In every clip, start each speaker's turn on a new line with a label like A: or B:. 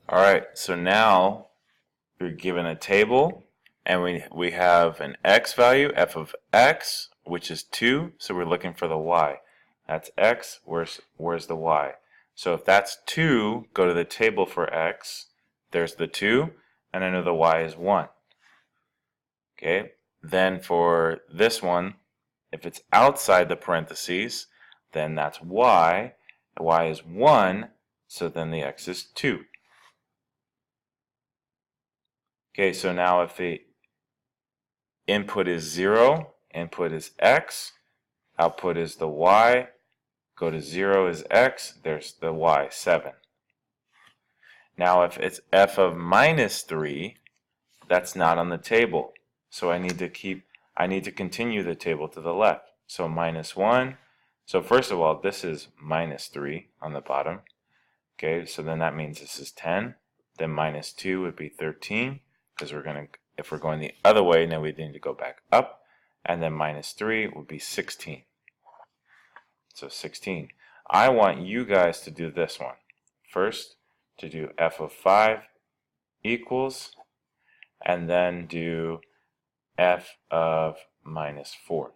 A: Alright, so now we're given a table and we have an x value, f of x, which is 2, so we're looking for the y. That's x, where's the y? So if that's 2, go to the table for x, there's the 2, and I know the y is 1. Okay, then for this one, if it's outside the parentheses, then that's y, the y is 1, so then the x is 2. Okay, so now if the input is 0, input is x, output is the y, go to 0 is x, there's the y, 7. Now if it's f of minus 3, that's not on the table. So I need to continue the table to the left. So minus 1. So first of all, this is minus 3 on the bottom. Okay, so then that means this is 10. Then minus 2 would be 13, because if we're going the other way, then we need to go back up. And then minus 3 would be 16. So 16. I want you guys to do this one. First, to do f of 5 equals, and then do f of minus 4.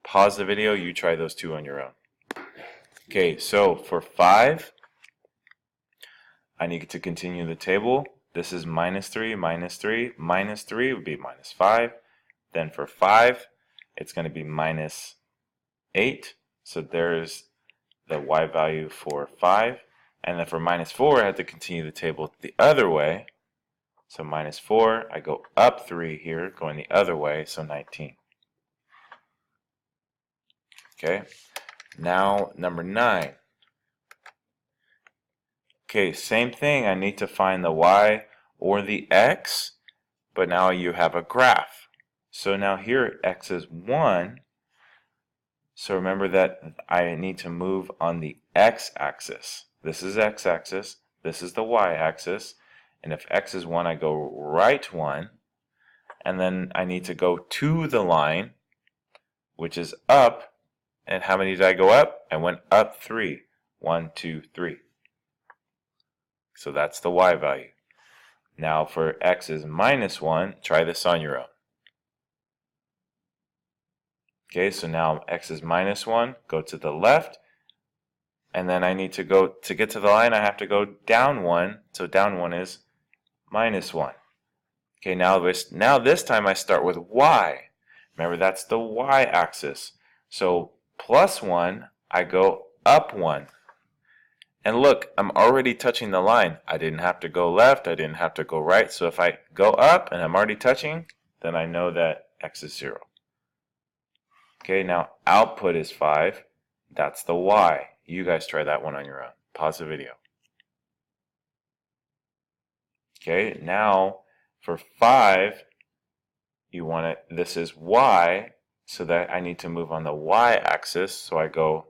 A: Pause the video, you try those two on your own. Okay, so for 5, I need to continue the table. This is minus 3, minus 3. Minus 3 would be minus 5. Then for 5, it's going to be minus 8. So there's the y value for 5. And then for minus 4, I have to continue the table the other way. So minus 4, I go up 3 here, going the other way, so 19. Okay, now number 9. Okay, same thing, I need to find the y or the x, but now you have a graph. So now here x is 1, so remember that I need to move on the x-axis. This is x-axis, this is the y-axis, and if x is 1, I go right 1, and then I need to go to the line, which is up, and how many did I go up? I went up 3. 1, 2, 3. So that's the y value. Now for x is minus 1, try this on your own. Okay, so now x is minus 1, go to the left, and then I need to get to the line, I have to go down 1, so down 1 is minus 1. Okay, now this time I start with y. Remember, that's the y-axis. So plus 1, I go up 1. And look, I'm already touching the line. I didn't have to go left, I didn't have to go right. So if I go up and I'm already touching, then I know that x is 0. Okay, now output is 5. That's the y. You guys try that one on your own. Pause the video. Okay, now for 5, this is y, so that I need to move on the y-axis, so I go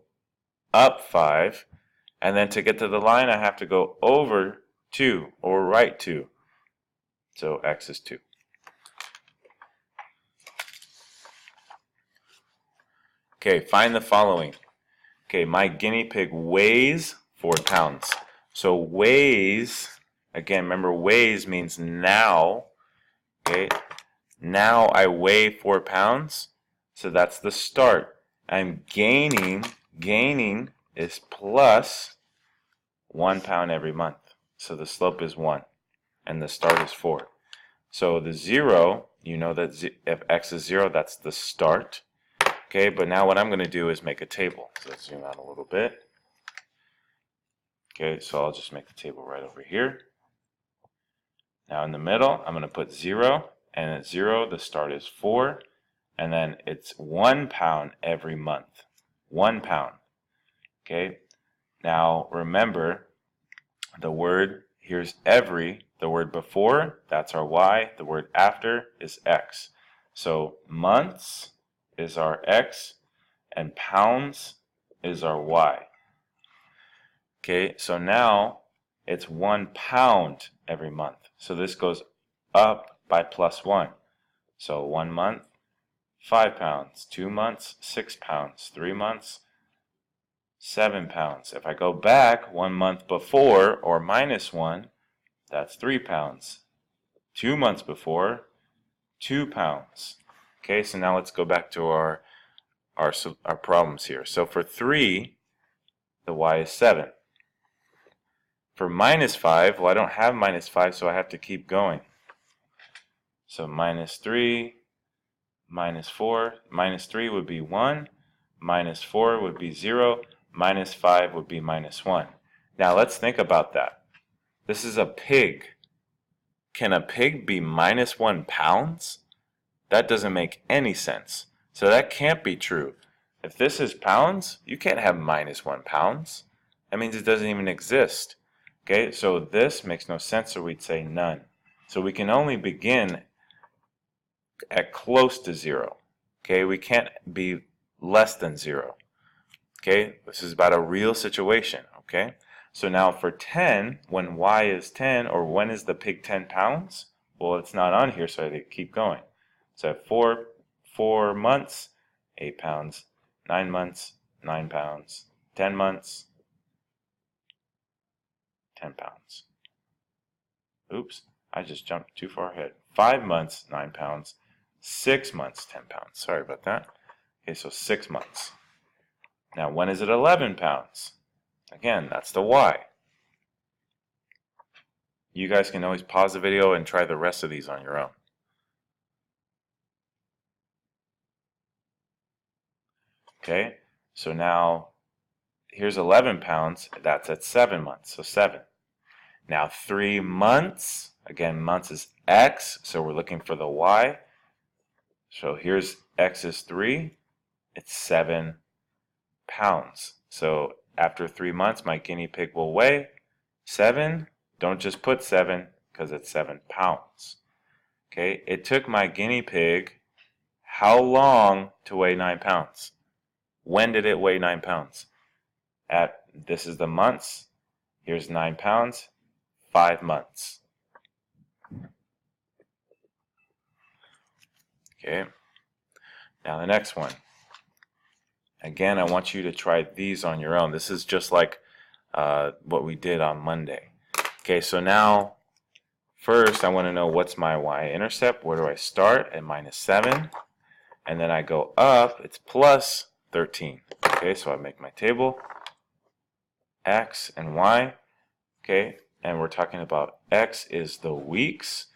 A: up 5, and then to get to the line I have to go over 2, or right 2, so x is 2. Okay, find the following. Okay, my guinea pig weighs 4 pounds. So weighs, again, remember weighs means now. Okay, now I weigh 4 pounds, so that's the start. I'm gaining is plus 1 pound every month. So the slope is 1, and the start is 4. So the 0, you know that if x is 0, that's the start. Okay, but now what I'm going to do is make a table. So let's zoom out a little bit. Okay, so I'll just make the table right over here. Now in the middle, I'm going to put 0, and at 0, the start is 4, and then it's 1 pound every month. 1 pound. Okay, now remember, the word, here's every, the word before, that's our y, the word after is x. So months is our x, and pounds is our y. Okay, so now it's 1 pound every month. So this goes up by plus 1. So 1 month, 5 pounds. 2 months, 6 pounds. 3 months, 7 pounds. If I go back 1 month before, or minus 1, that's 3 pounds. 2 months before, 2 pounds. Okay, so now let's go back to our problems here. So for 3, the y is 7. For minus 5, well, I don't have minus 5, so I have to keep going. So minus 3, minus 4, minus 3 would be 1, minus 4 would be 0, minus 5 would be minus 1. Now let's think about that. This is a pig. Can a pig be minus 1 pounds? That doesn't make any sense. So that can't be true. If this is pounds, you can't have minus 1 pounds. That means it doesn't even exist. Okay, so this makes no sense, so we'd say none. So we can only begin at close to 0. Okay, we can't be less than 0. Okay, this is about a real situation. Okay, so now for 10, when y is 10, or when is the pig 10 pounds? Well, it's not on here, so I have to keep going. So I have 4 months, 8 pounds, 9 months, 9 pounds, 10 months, 10 pounds. Oops, I just jumped too far ahead. 5 months, 9 pounds, 6 months, 10 pounds. Sorry about that. Okay, so 6 months. Now, when is it 11 pounds? Again, that's the y. You guys can always pause the video and try the rest of these on your own. Okay, so now here's 11 pounds. That's at 7 months, so 7. Now 3 months, again, months is x, so we're looking for the y. So here's x is 3, it's 7 pounds. So after 3 months, my guinea pig will weigh 7. Don't just put 7, because it's 7 pounds. Okay, it took my guinea pig how long to weigh 9 pounds? When did it weigh 9 pounds? This is the months. Here's 9 pounds, 5 months. Okay, now the next one. Again, I want you to try these on your own. This is just like what we did on Monday. Okay, so now, first I want to know what's my y-intercept. Where do I start? At minus 7. And then I go up, it's plus 13. Okay, so I make my table, x and y. Okay, and we're talking about x is the weeks,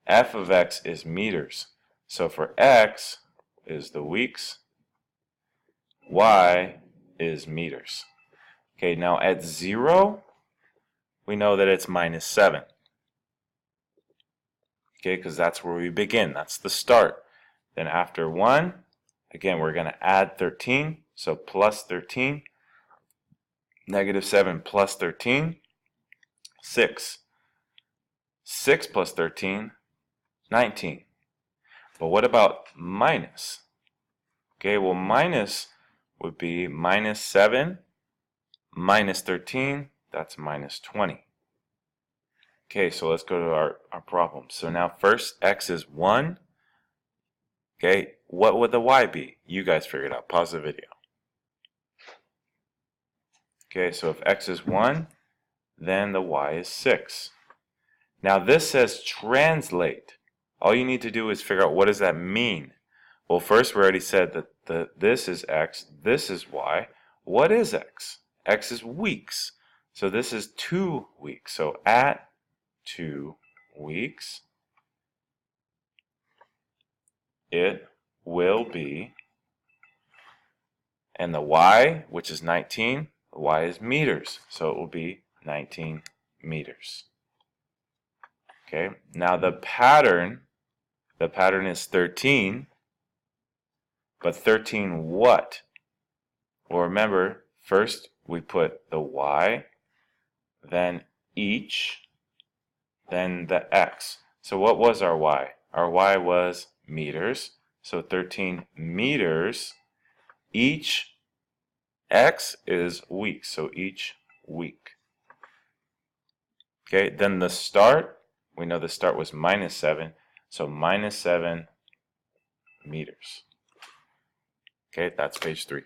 A: f of x is meters. So for x is the weeks, y is meters. Okay, now at 0, we know that it's minus 7. Okay, because that's where we begin. That's the start. Then after 1, again, we're going to add 13. So plus 13. Negative 7 plus 13. 6. 6 plus 13. 19. But what about minus? Okay, well, minus would be minus 7 minus 13. That's minus 20. Okay, so let's go to our problem. So now first, x is 1. Okay, what would the y be? You guys figure it out. Pause the video. Okay, so if x is 1, then the y is 6. Now this says translate. All you need to do is figure out what does that mean. Well, first we already said that this is x, this is y. What is x? X is weeks. So this is 2 weeks. So at 2 weeks, it will be, and the y, which is 19, the y is meters. So it will be 19 meters. Okay, now the pattern is 13, but 13 what? Well, remember, first we put the y, then each, then the x. So what was our y? Our y was meters, so 13 meters. Each x is weeks, so each week. Okay, then the start, we know the start was minus 7, so minus 7 meters. Okay, that's page 3.